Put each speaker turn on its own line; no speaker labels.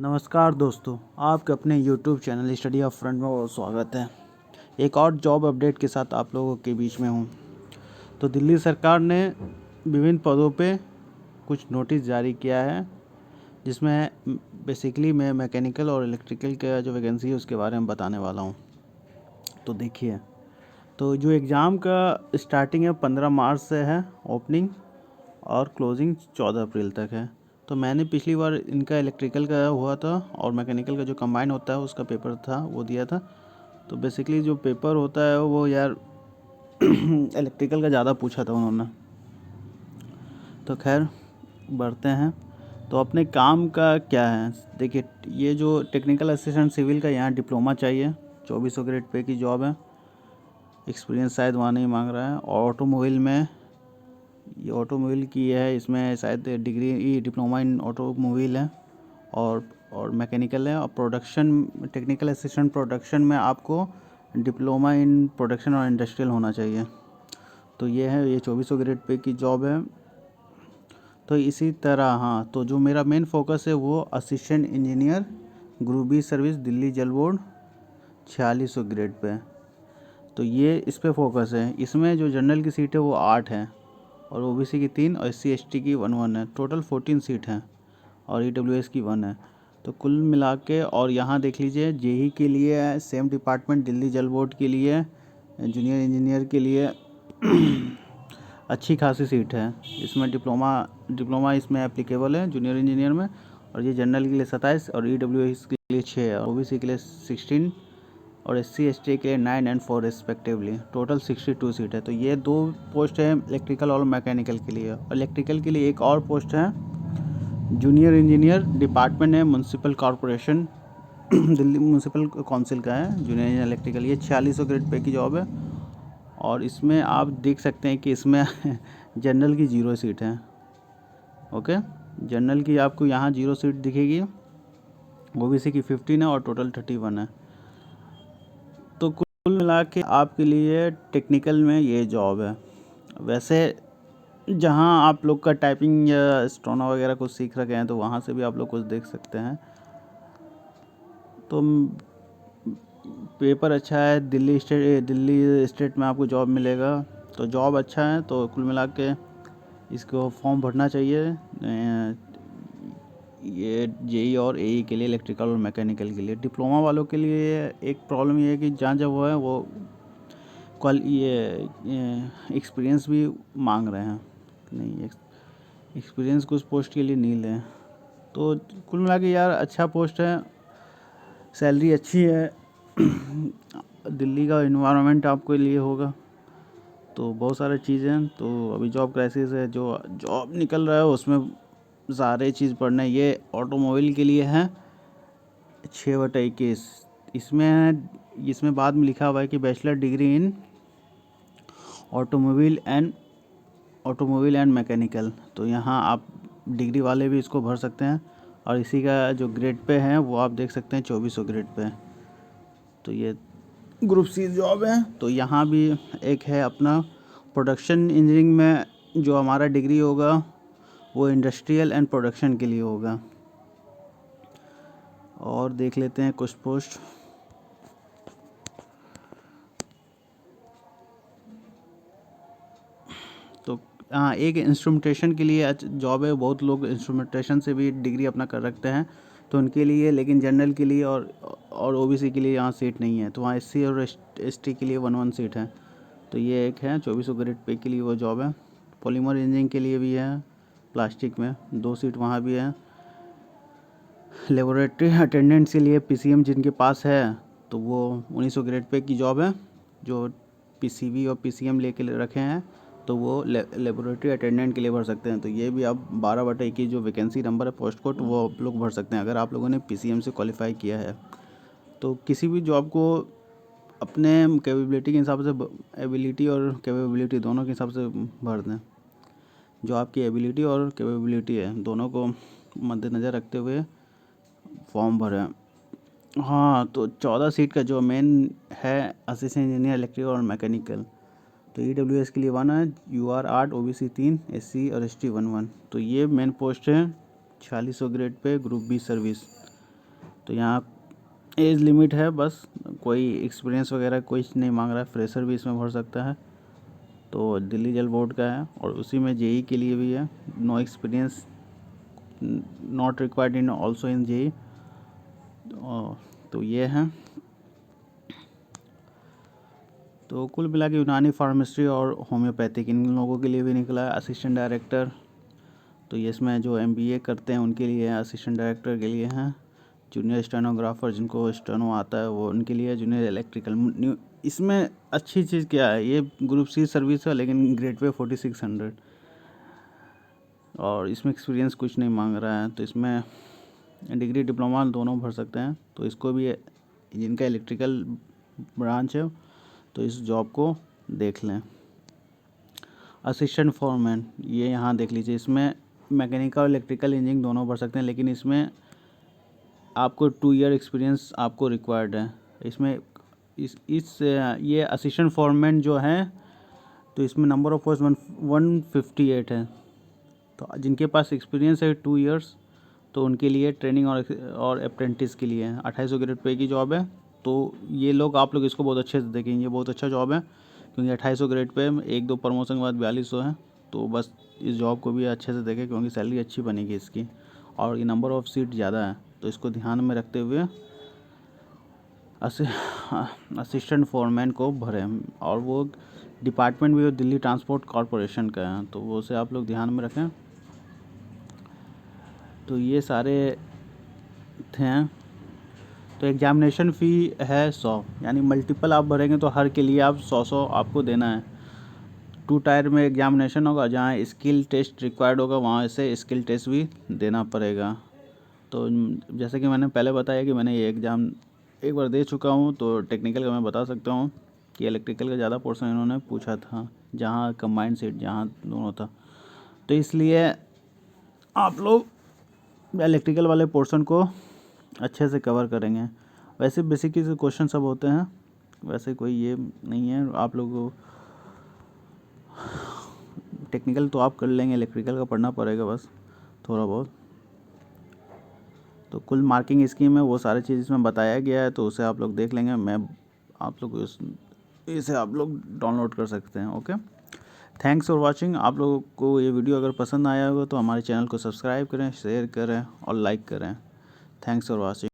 नमस्कार दोस्तों, आपके अपने YouTube channel study of front में बहुत स्वागत है। एक और जॉब अपडेट के साथ आप लोगों के बीच में हूँ। तो दिल्ली सरकार ने विभिन्न पदों पे कुछ नोटिस जारी किया है, जिसमें बेसिकली मैं मैकेनिकल और इलेक्ट्रिकल का जो वैकेंसी है उसके बारे में बताने वाला हूँ। तो देखिए, तो जो एग्ज़ाम का स्टार्टिंग है 15 मार्च से है ओपनिंग, और क्लोजिंग 14 अप्रैल तक है। तो मैंने पिछली बार इनका इलेक्ट्रिकल का हुआ था और मैकेनिकल का जो कंबाइन होता है उसका पेपर था वो दिया था। तो बेसिकली जो पेपर होता है वो यार इलेक्ट्रिकल का ज़्यादा पूछा था उन्होंने। तो खैर बढ़ते हैं। तो अपने काम का क्या है, देखिए ये जो टेक्निकल असिस्टेंट सिविल का यहाँ डिप्लोमा चाहिए, 2400 ग्रेड पे की जॉब है। एक्सपीरियंस शायद वहाँ नहीं मांग रहा है। और ऑटोमोबाइल में ये ऑटोमोबाइल की है, इसमें शायद डिग्री डिप्लोमा इन ऑटोमोबाइल है और मैकेनिकल है। और प्रोडक्शन टेक्निकल असिस्टेंट प्रोडक्शन में आपको डिप्लोमा इन प्रोडक्शन और इंडस्ट्रियल होना चाहिए। तो ये है, ये 2400 ग्रेड पे की जॉब है। तो इसी तरह हाँ, तो जो मेरा मेन फोकस है वो assistant engineer group B service Delhi Jal board 4600 grade pay. तो ये इस पे फोकस है। इसमें जो जनरल की सीट है वो 8 है और ओबीसी की 3 और SC/ST की 1 है। टोटल 14 सीट हैं और EWS की 1 है। तो कुल मिला के, और यहाँ देख लीजिए जेई के लिए same department Delhi Jal board के लिए जूनियर इंजीनियर के लिए अच्छी खासी सीट है। इसमें डिप्लोमा इसमें एप्लीकेबल है जूनियर इंजीनियर में। और ये जनरल के लिए 27 और EWS के लिए 6 है, ओबीसी के लिए 16 और SC/ST के लिए 9 और 4 रिस्पेक्टिवली। टोटल 62 सीट है। तो ये 2 पोस्ट है इलेक्ट्रिकल और मैकेनिकल के लिए। और इलेक्ट्रिकल के लिए एक और पोस्ट है जूनियर इंजीनियर, डिपार्टमेंट है municipal corporation Delhi municipal council का है जूनियर इंजीनियर इलेक्ट्रिकल। ये 4600 ग्रेड पे की जॉब है। और इसमें आप देख सकते हैं कि इसमें जनरल की 0 सीट है। ओके, जनरल की आपको यहाँ 0 सीट दिखेगी, ओबीसी की 15 है और टोटल 31 है। तो कुल मिला के आपके लिए टेक्निकल में ये जॉब है। वैसे जहाँ आप लोग का टाइपिंग या स्टोना वगैरह कुछ सीख रखे हैं तो वहाँ से भी आप लोग कुछ देख सकते हैं। तो पेपर अच्छा है, दिल्ली स्टेट में आपको जॉब मिलेगा। तो जॉब अच्छा है। तो कुल मिला के इसको फॉर्म भरना चाहिए। ये जेई और एई के लिए, इलेक्ट्रिकल और मैकेनिकल के लिए। डिप्लोमा वालों के लिए एक प्रॉब्लम ये है कि जहाँ जब वो है वो ये एक्सपीरियंस भी मांग रहे हैं। नहीं, एक्सपीरियंस कुछ पोस्ट के लिए नहीं लें। तो कुल मिला के यार अच्छा पोस्ट है, सैलरी अच्छी है दिल्ली का इन्वायरमेंट आपके लिए होगा। तो बहुत सारी चीज़ें हैं। तो अभी जॉब क्राइसिस है, जो जॉब निकल रहा है उसमें सारे चीज़ पढ़ना है। ये ऑटोमोबाइल के लिए है 6/21। इसमें बाद में लिखा हुआ है कि bachelor degree in automobile and mechanical. तो यहाँ आप डिग्री वाले भी इसको भर सकते हैं। और इसी का जो ग्रेड पे है वो आप देख सकते हैं 2400 ग्रेड पे। तो ये ग्रुप सी जॉब है। तो यहाँ भी एक है अपना प्रोडक्शन इंजीनियरिंग में जो हमारा डिग्री होगा वो इंडस्ट्रियल एंड प्रोडक्शन के लिए होगा। और देख लेते हैं कुछ पोस्ट। तो हाँ, एक इंस्ट्रूमेंटेशन के लिए जॉब है। बहुत लोग इंस्ट्रूमेंटेशन से भी डिग्री अपना कर रखते हैं तो उनके लिए, लेकिन जनरल के लिए और ओबीसी के लिए यहाँ सीट नहीं है। तो वहाँ SC और ST के लिए 1 सीट है। तो ये एक है 2400 ग्रेड पे के लिए वो जॉब है। पॉलीमर इंजीनियरिंग के लिए भी है, प्लास्टिक में 2 सीट वहाँ भी है। लेबोरेटरी अटेंडेंट्स के लिए PCM जिनके पास है तो वो 1900 ग्रेड पे की जॉब है। जो PCB और PCM लेके रखे हैं तो वो लेबोरेटरी अटेंडेंट के लिए भर सकते हैं। तो ये भी आप 12/21 जो वैकेंसी नंबर है पोस्ट कोड वो आप लोग भर सकते हैं अगर आप लोगों ने PCM से क्वालिफाई किया है। तो किसी भी जॉब को अपने कैपेबिलिटी के हिसाब से, एबिलिटी और कैपेबिलिटी दोनों के हिसाब से भर दें। जो आपकी एबिलिटी और कैपेबिलिटी है दोनों को मद्देनज़र रखते हुए फॉर्म भरें। हाँ, तो 14 सीट का जो मेन है असिस्टेंट इंजीनियर इलेक्ट्रिकल और मैकेनिकल। तो EWS के लिए 1 है, UR 8, OBC 3, SC और ST 1। तो ये मेन पोस्ट है 4600 grade pay group B service. तो यहाँ एज लिमिट है बस, कोई एक्सपीरियंस वगैरह कोई नहीं मांग रहा है, फ्रेशर भी इसमें भर सकता है। तो दिल्ली जल बोर्ड का है और उसी में जेई के लिए भी है, no experience not required in also in JE. तो ये है। तो कुल मिला के यूनानी, फार्मेसी और होम्योपैथिक इन लोगों के लिए भी निकला है असिस्टेंट डायरेक्टर। तो ये इसमें जो एमबीए करते हैं उनके लिए है, असिस्टेंट डायरेक्टर के लिए हैं, जूनियर स्टेनोग्राफर जिनको स्टेनो आता है वो उनके लिए, जूनियर इलेक्ट्रिकल। इसमें अच्छी चीज़ क्या है, ये ग्रुप सी सर्विस है लेकिन ग्रेड पे 4600 और इसमें एक्सपीरियंस कुछ नहीं मांग रहा है। तो इसमें डिग्री डिप्लोमा दोनों भर सकते हैं। तो इसको भी, जिनका इलेक्ट्रिकल ब्रांच है तो इस जॉब को देख लें। असिस्टेंट फॉरमैन, ये यहाँ देख लीजिए, इसमें मैकेनिकल और इलेक्ट्रिकल इंजीनियरिंग दोनों भर सकते हैं, लेकिन इसमें आपको 2 ईयर एक्सपीरियंस आपको रिक्वायर्ड है। इसमें ये असिस्टेंट फॉरमैन जो है तो इसमें नंबर ऑफ पोस्ट 158 है। तो जिनके पास एक्सपीरियंस है 2 ईयर्स तो उनके लिए ट्रेनिंग और अप्रेंटिस के लिए 2800 ग्रेड पे की जॉब है। तो ये लोग, आप लोग इसको बहुत अच्छे से देखेंगे, बहुत अच्छा जॉब है क्योंकि 2800 ग्रेड पे 1-2 प्रमोशन के बाद 4200 है। तो बस इस जॉब को भी अच्छे से देखें क्योंकि सैलरी अच्छी बनेगी इसकी और ये नंबर ऑफ़ सीट ज़्यादा है। तो इसको ध्यान में रखते हुए असिस्टेंट फॉरमैन को भरें। और वो डिपार्टमेंट भी दिल्ली ट्रांसपोर्ट कॉरपोरेशन का है, तो वो उसे आप लोग ध्यान में रखें। तो ये सारे थे। तो एग्जामिनेशन फ़ी है 100, यानी मल्टीपल आप भरेंगे तो हर के लिए आप 100 आपको देना है। 2 टायर में एग्जामिनेशन होगा, जहाँ स्किल टेस्ट रिक्वायर्ड होगा वहाँ से स्किल टेस्ट भी देना पड़ेगा। तो जैसे कि मैंने पहले बताया कि मैंने ये एग्ज़ाम एक बार दे चुका हूँ, तो टेक्निकल का मैं बता सकता हूँ कि इलेक्ट्रिकल का ज़्यादा पोर्शन इन्होंने पूछा था, जहाँ कंबाइंड सीट जहाँ दोनों था। तो इसलिए आप लोग इलेक्ट्रिकल वाले पोर्शन को अच्छे से कवर करेंगे। वैसे बेसिक के क्वेश्चन सब होते हैं, वैसे कोई ये नहीं है। आप लोगों को टेक्निकल तो आप कर लेंगे, इलेक्ट्रिकल का पढ़ना पड़ेगा बस थोड़ा बहुत। तो कुल मार्किंग स्कीम है, वो सारी चीज़ इसमें बताया गया है, तो उसे आप लोग देख लेंगे। मैं आप लोग इसे आप लोग डाउनलोड कर सकते हैं। Okay, thanks for watching. आप लोगों को ये वीडियो अगर पसंद आया होगा तो हमारे चैनल को सब्सक्राइब करें, शेयर करें और लाइक करें। Thanks for watching.